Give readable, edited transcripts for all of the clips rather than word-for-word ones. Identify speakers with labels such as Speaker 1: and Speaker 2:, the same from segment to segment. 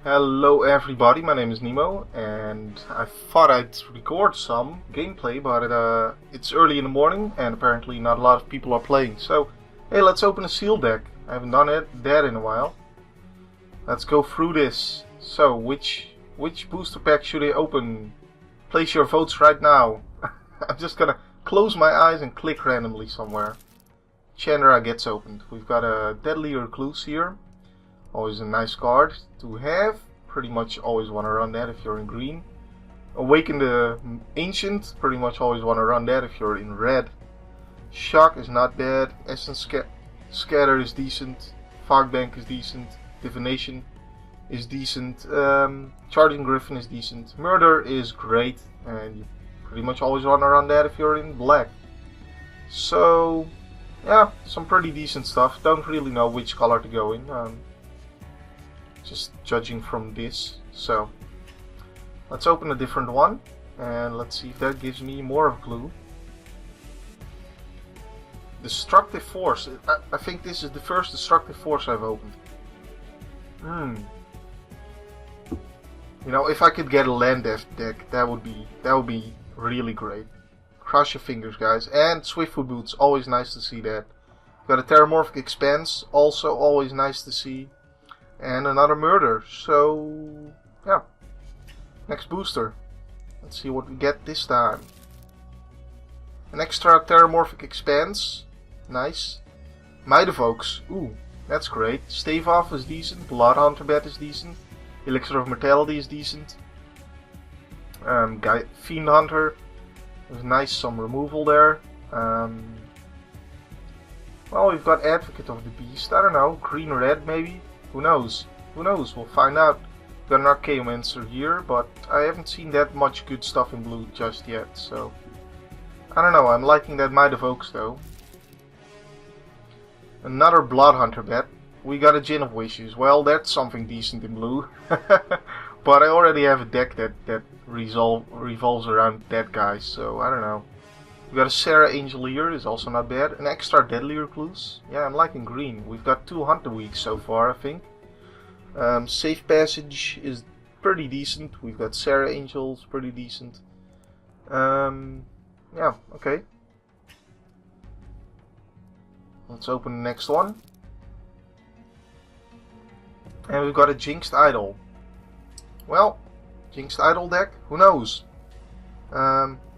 Speaker 1: Hello everybody, my name is Nemo, and I thought I'd record some gameplay, but it's early in the morning, and apparently not a lot of people are playing. So, hey, let's open a sealed deck. I haven't done that in a while. Let's go through this. So, which booster pack should I open? Place your votes right now. I'm just gonna close my eyes and click randomly somewhere. Chandra gets opened. We've got a Deadly Recluse here. Always a nice card to have. Pretty much always want to run that if you're in green. Awaken the Ancient. Pretty much always want to run that if you're in red. Shock is not bad. Essence Scatter is decent. Fog Bank is decent. Divination is decent. Charging Griffin is decent. Murder is great. And you pretty much always want to run that if you're in black. So, yeah, some pretty decent stuff. Don't really know which color to go in. Just judging from this. So let's open a different one and let's see if that gives me more of a clue. Destructive Force. I think this is the first Destructive Force I've opened. You know, if I could get a land deck, that would be really great. Cross your fingers, guys. And Swiftfoot Boots, always nice to see that. Got a Terramorphic Expanse, also always nice to see. And another Murder. So, yeah. Next booster. Let's see what we get this time. An extra Terramorphic Expanse. Nice. Might of Oaks. Ooh, that's great. Stave Off is decent. Blood Hunter Bat is decent. Elixir of Mortality is decent. Fiend Hunter. There's nice, some removal there. Well, we've got Advocate of the Beast. I don't know. Green-red maybe? Who knows? Who knows? We'll find out. Got an Archaeomancer here, but I haven't seen that much good stuff in blue just yet, so I don't know. I'm liking that Might of Oaks though. Another Blood Hunter Bat. We got a Gin of Wishes. Well, that's something decent in blue. But I already have a deck that revolves around that guy, so I don't know. We got a Sarah Angel here, is also not bad. An extra Deadly Recluse. Yeah, I'm liking green. We've got 2 Hunter Weeks so far, I think. Safe Passage is pretty decent. We've got Sarah Angels, pretty decent. Yeah, okay. Let's open the next one. And we've got a Jinxed Idol. Well, Jinxed Idol deck? Who knows?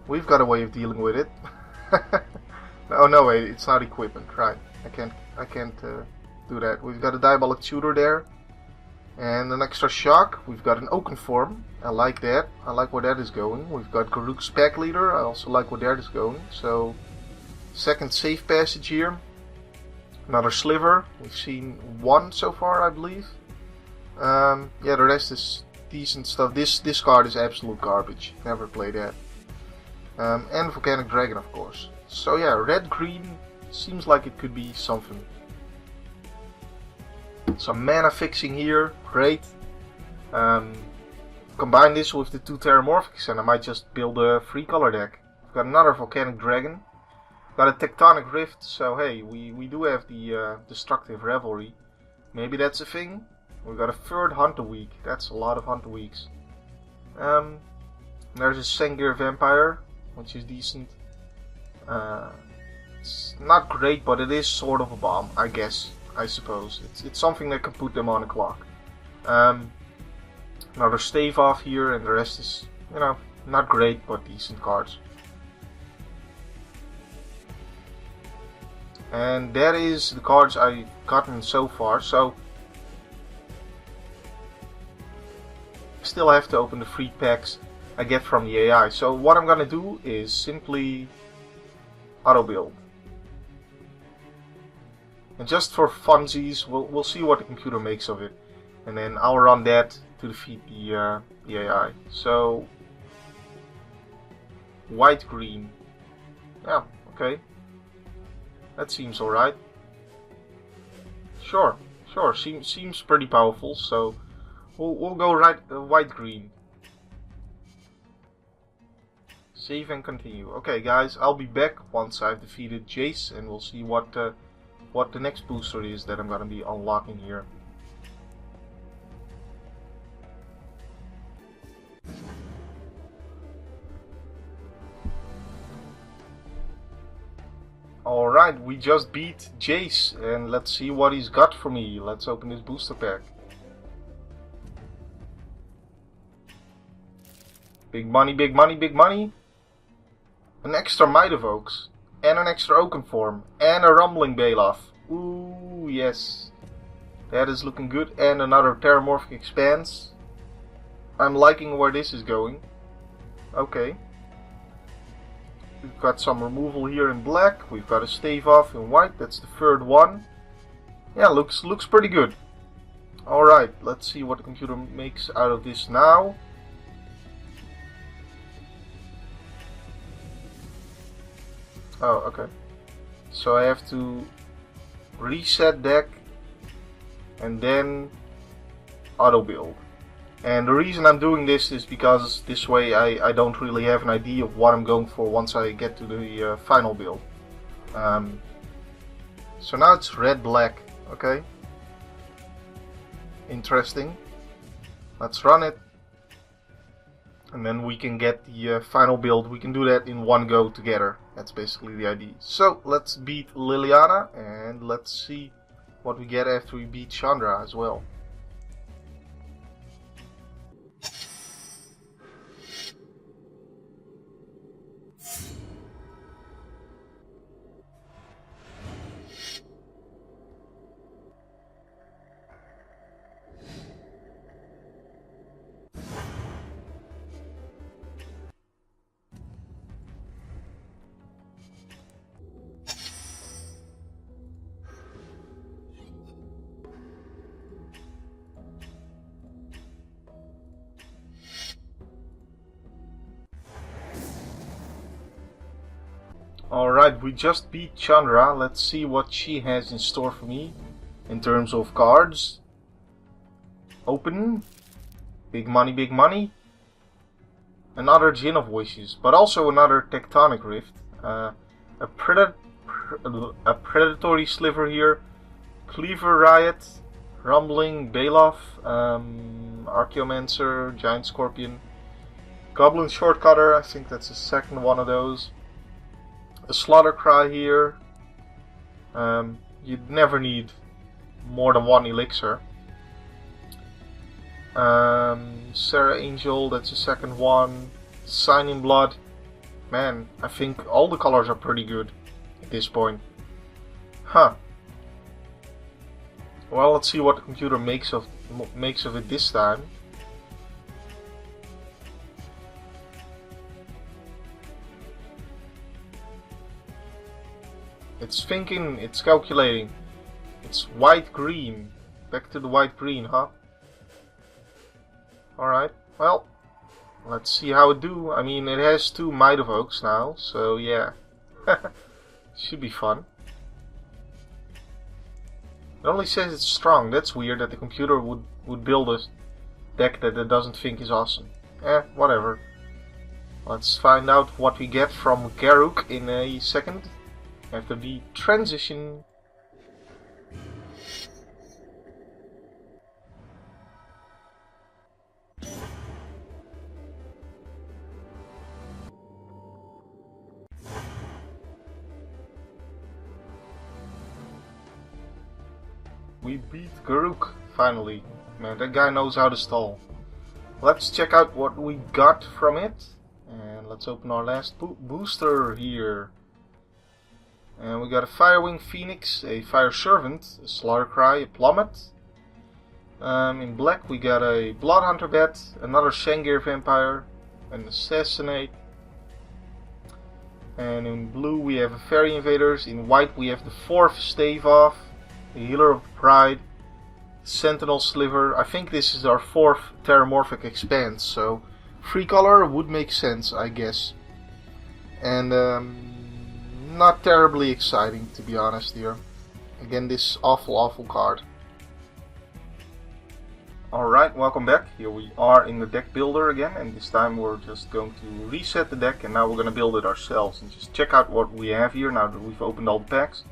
Speaker 1: We've got a way of dealing with it. Oh no, wait, it's not equipment, right? I can't do that. We've got a Diabolic Tutor there, and an extra Shock. We've got an Oakenform. I like that. I like where that is going. We've got Garruk's Pack Leader. I also like where that is going. So, second Safe Passage here. Another Sliver. We've seen 1 so far, I believe. Yeah, the rest is decent stuff. This card is absolute garbage. Never play that. And Volcanic Dragon, of course. So yeah, red-green seems like it could be something. Some mana fixing here, great. Combine this with the 2 Terramorphics and I might just build a 3-color deck. I've got another Volcanic Dragon. Got a Tectonic Rift, so hey, we do have the Destructive Revelry. Maybe that's a thing. We've got a 3rd Hunter Week. That's a lot of Hunter Weeks. There's a Sengir Vampire, which is decent. It's not great, but it is sort of a bomb, I guess. I suppose it's something that can put them on a clock. Another Stave Off here, and the rest is, you know, not great, but decent cards. And that is the cards I've gotten so far. So I still have to open the 3 packs I get from the AI. So what I'm gonna do is simply auto build. And just for funsies, we'll see what the computer makes of it. And then I'll run that to defeat the AI. So white green. Yeah, okay. That seems alright. Sure. Seems pretty powerful, so we'll go white green. Save and continue. Okay, guys, I'll be back once I've defeated Jace, and we'll see what the next booster is that I'm gonna be unlocking here. we just beat Jace, and let's see what he's got for me. Let's open this booster pack. Big money, big money, big money. An extra Might of Oaks, and an extra Oakenform, and a Rumbling Baloth. Ooh, yes. That is looking good. And another Terramorphic Expanse. I'm liking where this is going. Okay. We've got some removal here in black. We've got a Stave Off in white. That's the third one. Yeah, looks pretty good. Alright, let's see what the computer makes out of this now. Oh, okay. So I have to reset deck and then auto build. And the reason I'm doing this is because this way I don't really have an idea of what I'm going for once I get to the final build. So now it's red-black, okay? Interesting. Let's run it. And then we can get the final build. We can do that in one go together. That's basically the idea. So let's beat Liliana and let's see what we get after we beat Chandra as well. Alright, we just beat Chandra. Let's see what she has in store for me in terms of cards. Open. Big money, big money. Another Djinn of Wishes, but also another Tectonic Rift. A Predatory Sliver here. Cleaver Riot. Rumbling Baloth. Archaeomancer. Giant Scorpion. Goblin Shortcutter, I think that's the second one of those. A Slaughter Cry here. You'd never need more than one elixir. Sarah Angel, that's the second one. Sign in Blood. Man, I think all the colors are pretty good at this point. Huh. Well, let's see what the computer makes of it this time. It's thinking, it's calculating. It's white-green. Back to the white-green, huh? Alright, well, let's see how it do. I mean, it has 2 Might of Oaks now, so yeah. Should be fun. It only says it's strong. That's weird that the computer would build a deck that it doesn't think is awesome. Whatever. Let's find out what we get from Garruk in a second. After the transition. We beat Garruk, finally. Man, that guy knows how to stall. Let's check out what we got from it. And let's open our last booster here. And we got a Firewing Phoenix, a Fire Servant, a Slaughter Cry, a Plummet. In black we got a Bloodhunter Bat, another Sengir Vampire, an Assassinate. And in blue we have a Fairy Invaders. In white we have the 4th Stave Off, a Healer of the Pride, Sentinel Sliver. I think this is our 4th Terramorphic Expanse, so 3 color would make sense, I guess. And not terribly exciting, to be honest here. Again, this awful card. Alright, welcome back. Here we are in the deck builder again, and this time we're just going to reset the deck and now we're going to build it ourselves and just check out what we have here now that we've opened all the packs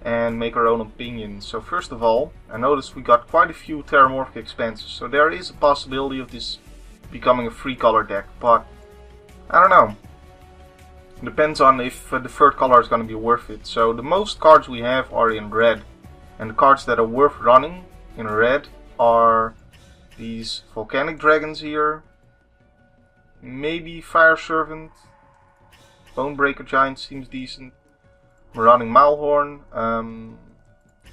Speaker 1: and make our own opinion. So first of all, I noticed we got quite a few Terramorphic Expanses, so there is a possibility of this becoming a 3 color deck, but I don't know. Depends on if the third color is going to be worth it. So the most cards we have are in red. And the cards that are worth running in red are these Volcanic Dragons here. Maybe Fire Servant. Bonebreaker Giant seems decent. We're running Malhorn.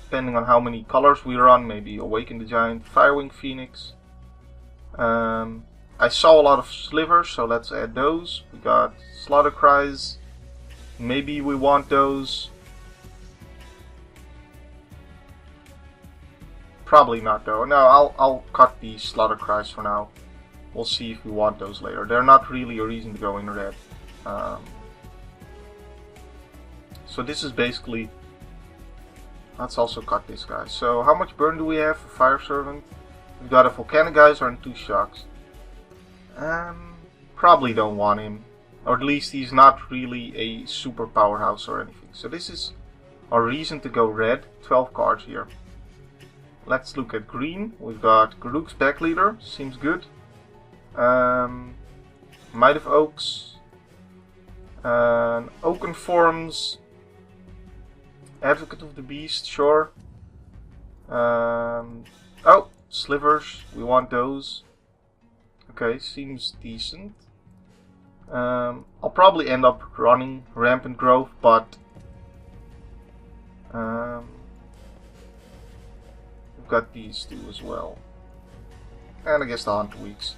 Speaker 1: Depending on how many colors we run, maybe Awaken the Giant, Firewing Phoenix. I saw a lot of slivers, so let's add those. We got Slaughter Cries. Maybe we want those. Probably not though. No, I'll cut the Slaughter Cries for now. We'll see if we want those later. They're not really a reason to go in red. So this is basically... Let's also cut this guy. So how much burn do we have for Fire Servant? We've got a Volcanic Geyser and 2 Shocks. Probably don't want him. Or at least he's not really a super powerhouse or anything. So this is our reason to go red. 12 cards here. Let's look at green. We've got Garruk's Backleader. Seems good. Might of Oaks. Oaken Forums. Advocate of the Beast, sure. Oh, Slivers. We want those. Okay, seems decent. I'll probably end up running Rampant Growth, but we've got these two as well. And I guess the Hunter Weeks.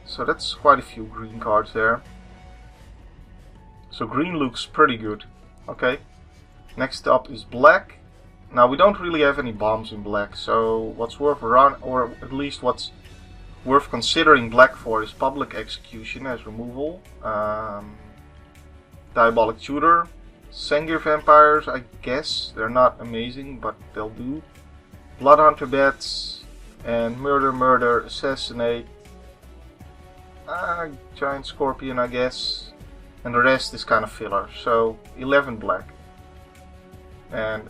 Speaker 1: So that's quite a few green cards there. So green looks pretty good. Okay. Next up is black. Now we don't really have any bombs in black, so what's worth around, or at least what's worth considering black for is Public Execution as removal. Diabolic Tutor. Sengir Vampires, I guess. They're not amazing, but they'll do. Bloodhunter Bats. And Murder, Assassinate. Giant Scorpion, I guess. And the rest is kind of filler. So 11 black. And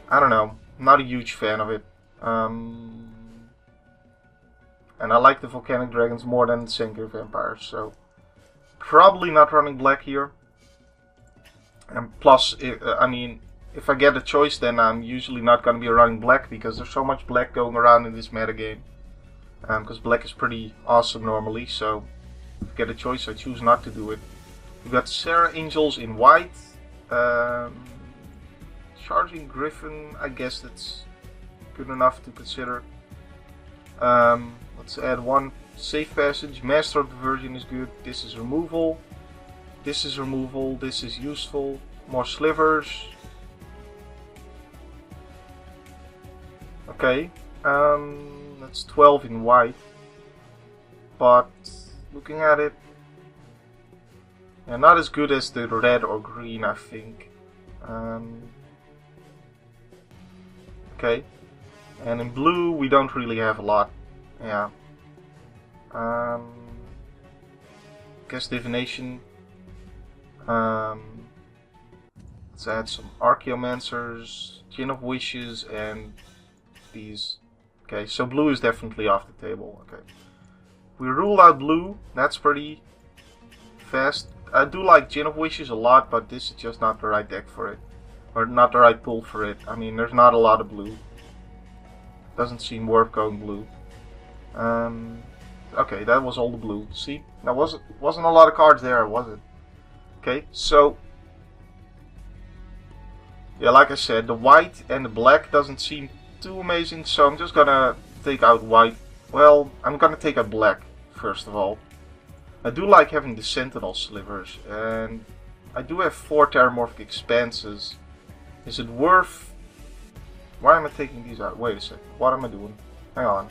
Speaker 1: I don't know, not a huge fan of it. And I like the Volcanic Dragons more than the Sengir Vampires, so probably not running black here. And plus, I mean, if I get a choice, then I'm usually not going to be running black because there's so much black going around in this metagame. Because black is pretty awesome normally, so if I get a choice, I choose not to do it. We've got Sarah Angels in white. Charging Griffin, I guess that's good enough to consider. Let's add one Safe Passage. Master of Diversion is good. This is removal. This is removal. This is useful. More Slivers. Okay. That's 12 in white. But looking at it, yeah, not as good as the red or green, I think. Okay, and in blue we don't really have a lot. Yeah. Guess Divination. Let's add some Archaeomancers, Gin of Wishes, and these. Okay, so blue is definitely off the table. Okay, we rule out blue. That's pretty fast. I do like Gin of Wishes a lot, but this is just not the right deck for it. Or not the right pull for it. I mean, there's not a lot of blue. Doesn't seem worth going blue. Okay, that was all the blue. See, that wasn't a lot of cards there, was it? Okay, so yeah, like I said, the white and the black doesn't seem too amazing, so I'm just gonna take out white. Well, I'm gonna take out black first of all. I do like having the Sentinel Slivers, and I do have 4 Terramorphic Expanses. Is it worth... Why am I taking these out? Wait a second. What am I doing? Hang on.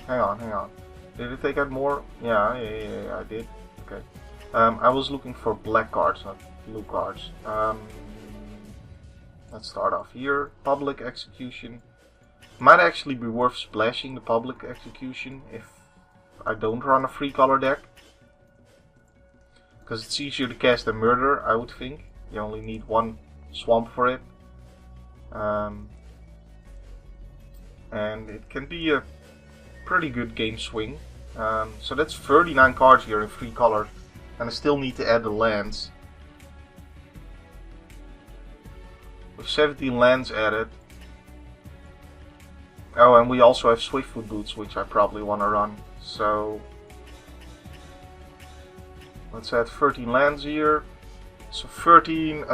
Speaker 1: Did I take out more? Yeah, I did. Okay. I was looking for black cards, not blue cards. Let's start off here. Public Execution. Might actually be worth splashing the Public Execution if I don't run a 3-color deck. Because it's easier to cast a Murder, I would think. You only need 1 swamp for it. And it can be a pretty good game swing. So that's 39 cards here in 3 colors, and I still need to add the lands. with 17 lands added. Oh, and we also have Swiftfoot Boots, which I probably want to run. So let's add 13 lands here. So 13,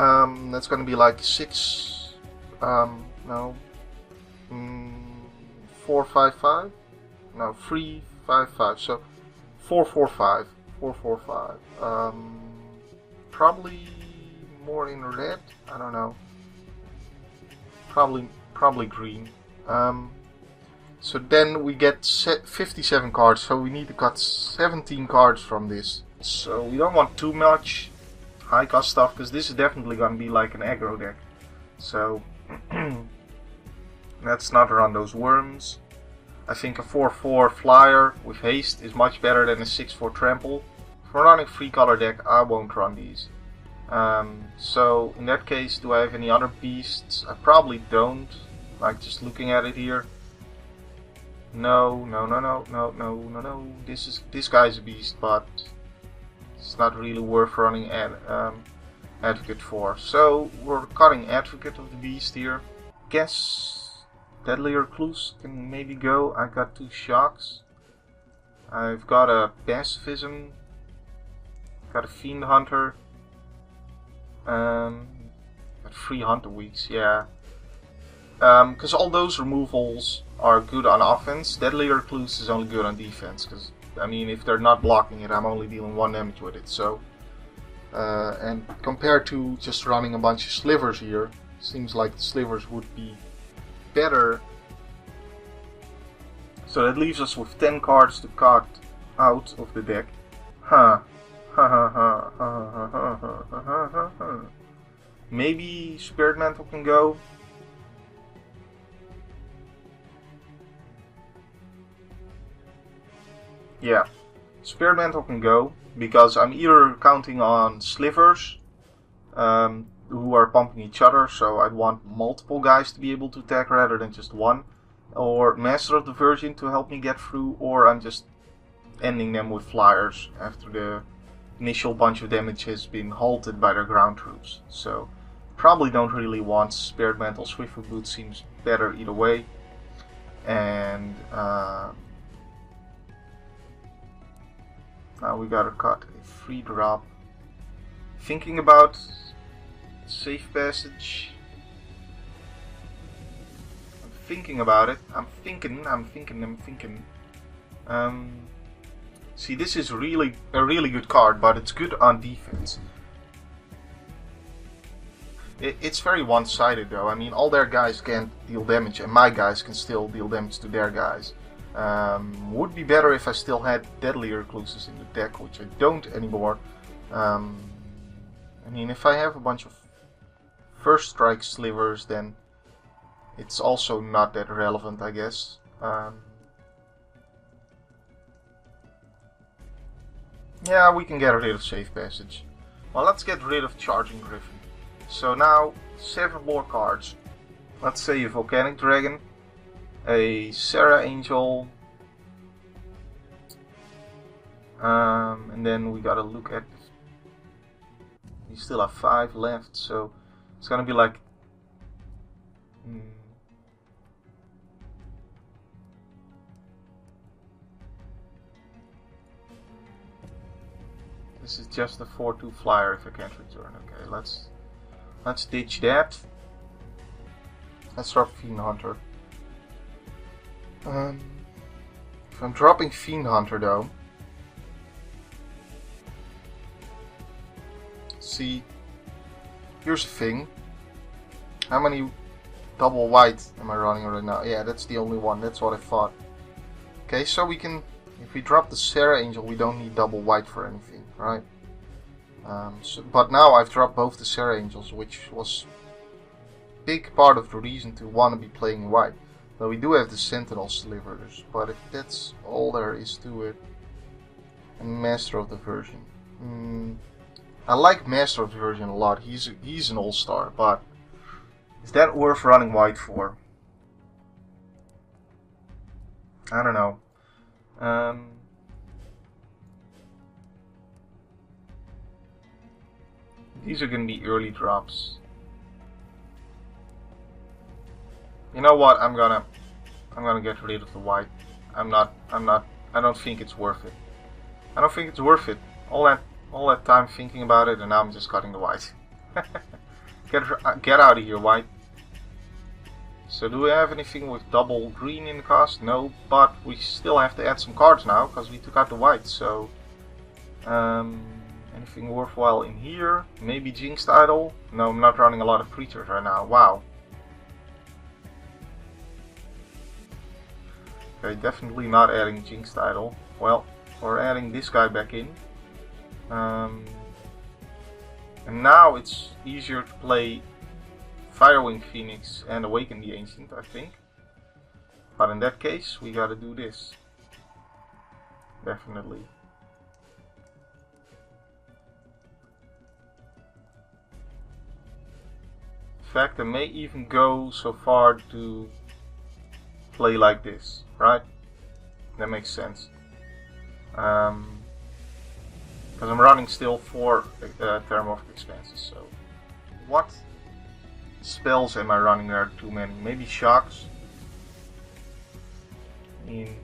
Speaker 1: that's going to be like 6, no, 4, 5, 5? No, 3, 5, 5. So 4, 4, 5. 4, 4, 5. Probably more in red. I don't know. Probably green. So then we get 57 cards. So we need to cut 17 cards from this. So we don't want too much high cost stuff, because this is definitely going to be like an aggro deck. So let's not run those worms. I think a 4/4 flyer with haste is much better than a 6/4 trample. If we're running 3-color deck, I won't run these. So in that case, do I have any other beasts? I probably don't. Like just looking at it here. No. This guy's a beast, but it's not really worth running Advocate for. So we're cutting Advocate of the Beast here. Guess Deadly Recluse can maybe go. I got 2 shocks. I've got a Pacifism. Got a Fiend Hunter. Got 3 Hunter Weeks, yeah. Because all those removals are good on offense. Deadly Recluse is only good on defense. Because, I mean, if they're not blocking it, I'm only dealing 1 damage with it. So, and compared to just running a bunch of slivers here, seems like the slivers would be better. So that leaves us with 10 cards to cut out of the deck. Maybe Spirit Mantle can go. Yeah, Spirit Mantle can go, because I'm either counting on slivers who are pumping each other, so I'd want multiple guys to be able to attack rather than just one, or Master of Diversion to help me get through, or I'm just ending them with flyers after the initial bunch of damage has been halted by their ground troops. So probably don't really want Spirit Mantle. Swiftfoot Boot seems better either way. And now we gotta cut a 3-drop. Thinking about Safe Passage. I'm thinking about it. I'm thinking. See, this is a really good card, but it's good on defense. It's very one-sided though. I mean, all their guys can't deal damage, and my guys can still deal damage to their guys. Would be better if I still had Deadly Recluses in the deck, which I don't anymore. I mean, if I have a bunch of First Strike slivers, then it's also not that relevant, I guess. Yeah, we can get rid of Safe Passage. Well, let's get rid of Charging Griffin. So now, 7 more cards. Let's say a Volcanic Dragon, a Serra Angel, and then we gotta look at. We still have 5 left, so it's gonna be like. This is just a 4/2 flyer if I can't return. Okay, let's ditch that. Let's drop Fiend Hunter. If I'm dropping Fiend Hunter though, see, here's the thing. How many double white am I running right now? Yeah, that's the only one. That's what I thought. Okay, so we can, if we drop the Serra Angel, we don't need double white for anything, right? But now I've dropped both the Serra Angels, which was a big part of the reason to want to be playing white. Though we do have the Sentinel slivers, but if that's all there is to it. And Master of Diversion. I like Master of Diversion a lot. He's an all-star, but is that worth running white for? I don't know. These are going to be early drops. You know what? I'm gonna get rid of the white. I don't think it's worth it. I don't think it's worth it. All that time thinking about it, and now I'm just cutting the white. Get out of here, white. So do we have anything with double green in the cost? No, but we still have to add some cards now because we took out the white. So anything worthwhile in here? Maybe Jinxed Idol? No, I'm not running a lot of creatures right now. Wow. Okay, definitely not adding Jinxed Idol. Well, we're adding this guy back in. And now it's easier to play Firewing Phoenix and Awaken the Ancient, I think. But in that case, we gotta do this. Definitely. In fact, I may even go so far to play like this, right? That makes sense. Because I'm running still 4 Terramorphic Expanses, so... What spells am I running? There are too many. Maybe Shocks? I mean...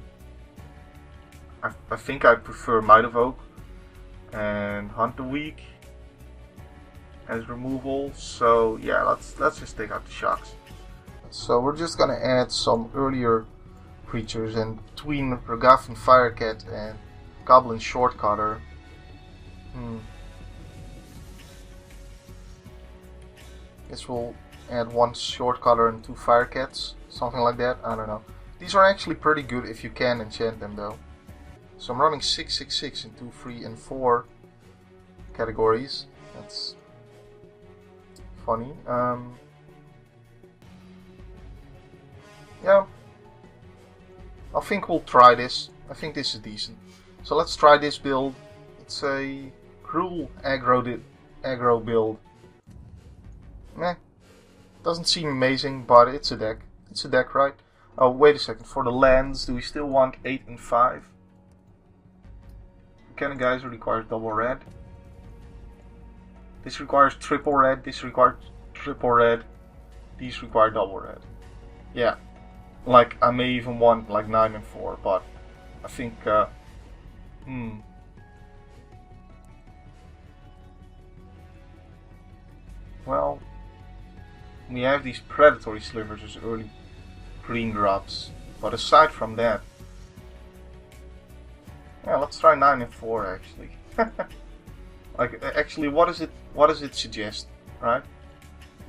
Speaker 1: I think I prefer Might of Oak and Hunt the Weak as removal, so yeah, let's just take out the Shocks. So we're just gonna add some earlier creatures, and between Regavan Firecat and Goblin Shortcutter. Guess we'll add 1 Shortcutter and 2 Firecats, something like that. I don't know. These are actually pretty good if you can enchant them though. So I'm running 6/6/6 in 2, 3, and 4 categories. That's funny. Yeah, I think we'll try this. I think this is decent. So let's try this build. It's a cruel aggro build. Meh. Doesn't seem amazing, but it's a deck. It's a deck, right? Oh, wait a second. For the lands, do we still want 8 and 5? Cannon Geyser requires double red. This requires triple red. This requires triple red. These require double red. Yeah. Like, I may even want like 9 and 4, but I think, Well, we have these Predatory Slivers as early green drops, but aside from that, yeah, let's try 9 and 4 actually. Like, actually, what does it suggest, right?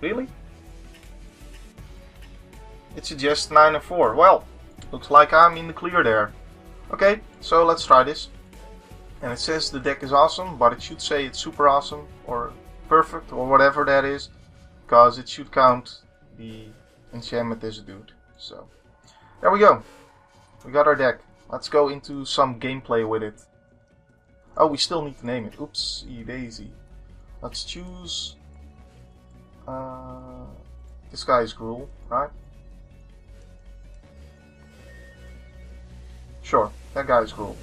Speaker 1: Really? It suggests 9 and 4. Well, looks like I'm in the clear there. Okay, so let's try this. And it says the deck is awesome, but it should say it's super awesome, or perfect, or whatever that is, because it should count the enchantment as a dude. So, there we go. We got our deck. Let's go into some gameplay with it. Oh, we still need to name it. Oopsie daisy. Let's choose... this guy is Gruul, right? Sure, that guy is Gruul.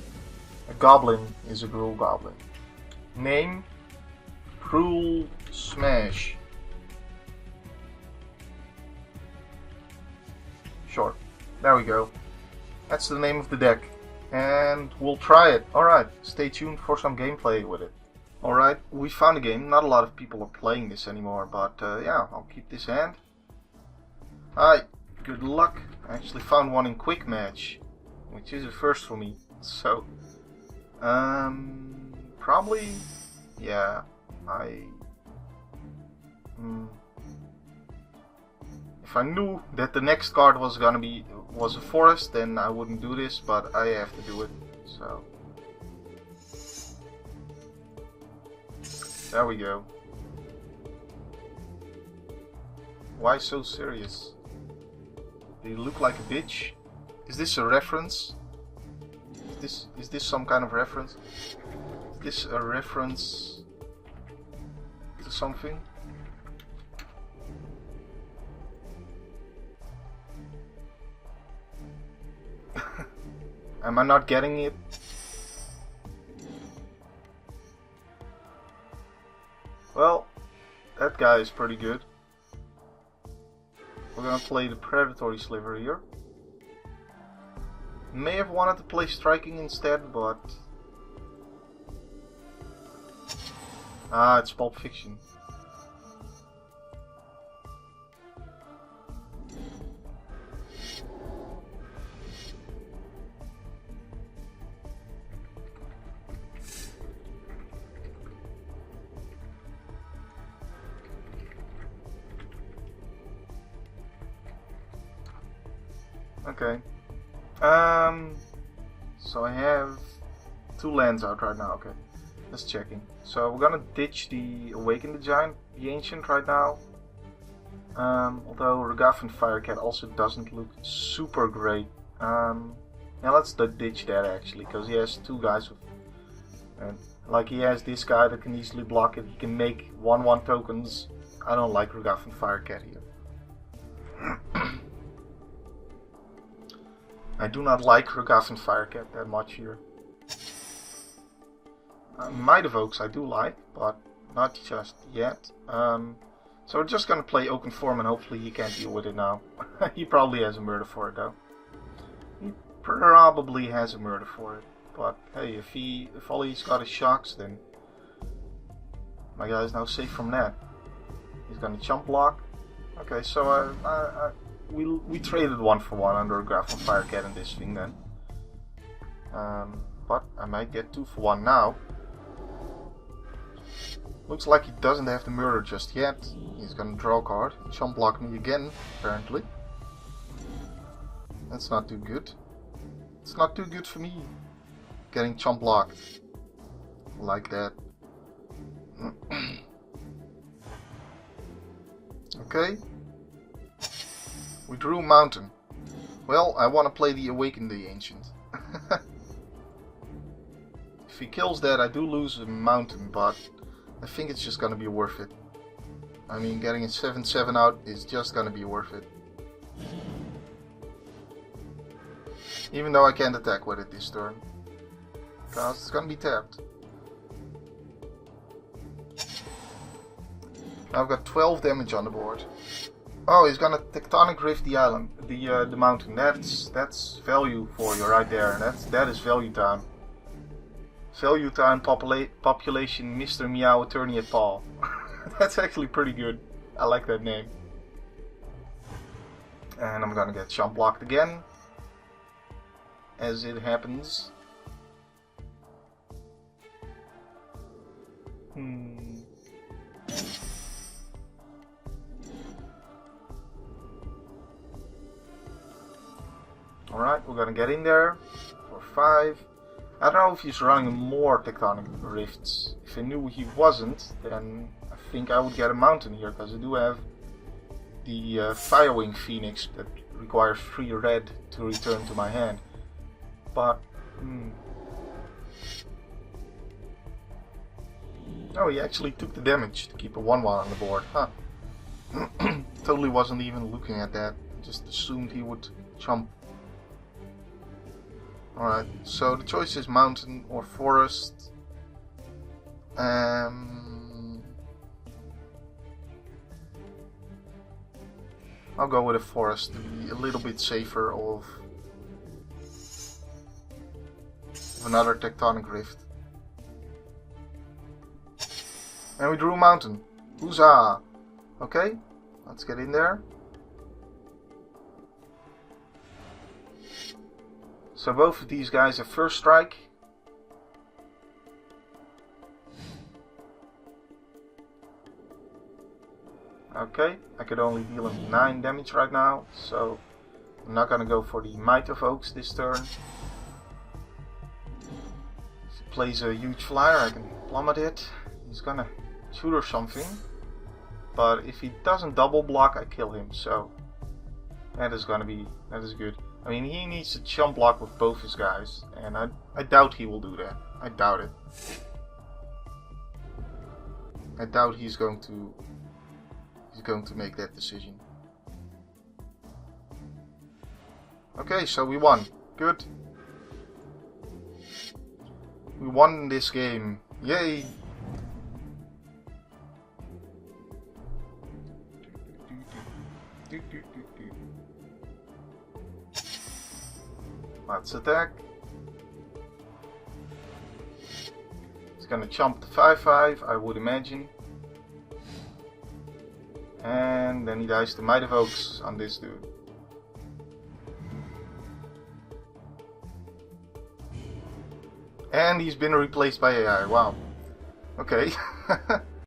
Speaker 1: A goblin is a Gruul goblin. Name... Cruel Smash. Sure, there we go. That's the name of the deck. And we'll try it. Alright, stay tuned for some gameplay with it. Alright, we found a game. Not a lot of people are playing this anymore, but yeah, I'll keep this hand. Hi, good luck. I actually found one in Quick Match, which is a first for me. So, probably, yeah, if I knew that the next card was a forest, then I wouldn't do this, but I have to do it. So there we go. Why so serious? Do you look like a bitch? Is this a reference? Is this some kind of reference? Is this a reference to something? Am I not getting it? Well, that guy is pretty good. We're gonna play the Predatory Sliver here. May have wanted to play Striking instead, but... it's Pulp Fiction. Okay. So I have 2 lands out right now. Okay, just checking. So we're gonna ditch the Awaken the Giant, the Ancient right now. Although Regavan Firecat also doesn't look super great. Yeah, let's ditch that actually, because he has 2 guys with, like he has this guy that can easily block it. He can make 1/1 tokens. I don't like Regavan Firecat here. I do not like Regavan Firecat that much here. Might of Oaks I do like, but not just yet. So we're just gonna play Oaken Form and hopefully he can't deal with it now. He probably has a murder for it though. He probably has a murder for it. But hey, if all he's got is shocks, then my guy's now safe from that. He's gonna chump block. Okay, so we traded 1 for 1 under a Regavan Firecat in this thing then. But I might get 2 for 1 now. Looks like he doesn't have the murder just yet. He's gonna draw a card. Chump block me again, apparently. That's not too good. It's not too good for me. Getting chump blocked. Like that. Okay. We drew Mountain. Well, I want to play the Awaken the Ancient. If he kills that, I do lose a Mountain, but I think it's just gonna be worth it. I mean, getting a 7/7 out is just gonna be worth it. Even though I can't attack with it this turn. Because it's gonna be tapped. Now I've got 12 damage on the board. Oh, he's gonna Tectonic Rift the island, the mountain. That's value for you right there. That is value time. Value time population Mr. Meow Attorney at Paul. That's actually pretty good. I like that name. And I'm gonna get chump blocked again, as it happens. Alright, we're gonna get in there for 5. I don't know if he's running more Tectonic Rifts. If I knew he wasn't, then I think I would get a mountain here, because I do have the Firewing Phoenix that requires 3 red to return to my hand. But, oh, he actually took the damage to keep a 1/1 on the board. Huh. Totally wasn't even looking at that. Just assumed he would chump. Alright, so the choice is mountain or forest. I'll go with a forest to be a little bit safer of another Tectonic Rift. And we drew a mountain. Huzzah! Okay, let's get in there. So both of these guys have first strike. Okay, I could only deal him 9 damage right now, so I'm not gonna go for the Might of Oaks this turn. If he plays a huge flyer, I can plummet it. He's gonna shoot or something. But if he doesn't double block, I kill him, so that is good. I mean, he needs to chump block with both his guys, and I doubt he will do that. I doubt it. I doubt he's going to make that decision. Okay, so we won. Good. We won this game. Yay! Let's attack. He's gonna chomp the 5/5, I would imagine. And then he dies to Might of Oaks on this dude. And he's been replaced by AI, wow. Okay.